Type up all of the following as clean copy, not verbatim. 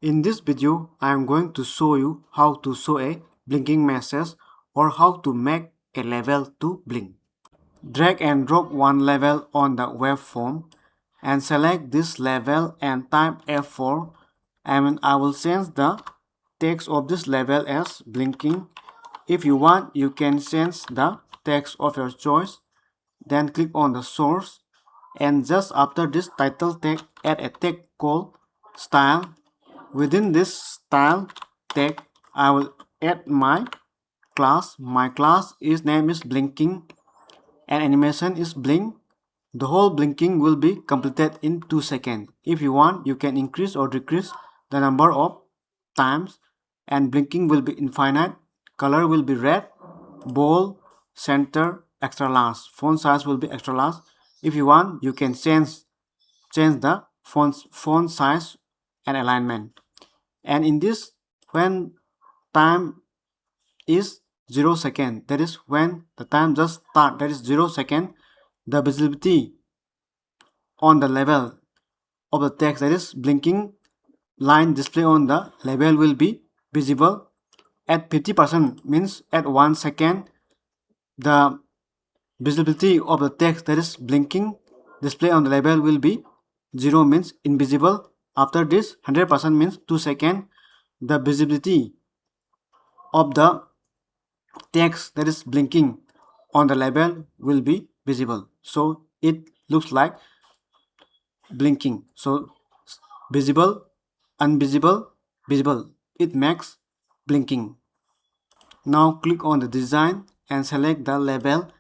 In this video, I am going to show you how to show a blinking message or how to make a level to blink. Drag and drop one level on the waveform and select this level and type F4, and I will change the text of this level as blinking. If you want, you can change the text of your choice. Then click on the source, and just after this title tag, add a tag called style. Within this style tag, I will add my class. My class name is blinking and animation is blink. The whole blinking will be completed in 2 seconds. If you want, you can increase or decrease the number of times, and blinking will be infinite. Color will be red, bold, center, extra large. Font size will be extra large. If you want, you can change the font size and alignment. And in this, when time is 0 second, that is when the time just start, that is 0 second, the visibility on the level of the text, that is blinking line display on the label, will be visible. At 50% means at 1 second, the visibility of the text, that is blinking display on the label, will be 0 means invisible. After this 100% means 2 seconds, the visibility of the text that is blinking on the label will be visible. So it looks like blinking. So visible, invisible, visible, it makes blinking. Now click on the design and select the label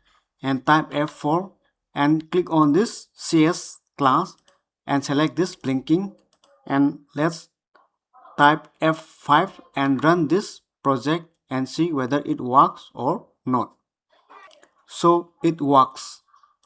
and type F4 and click on this CS class and select this blinking, and let's type F5 and run this project and see whether it works or not. So it works.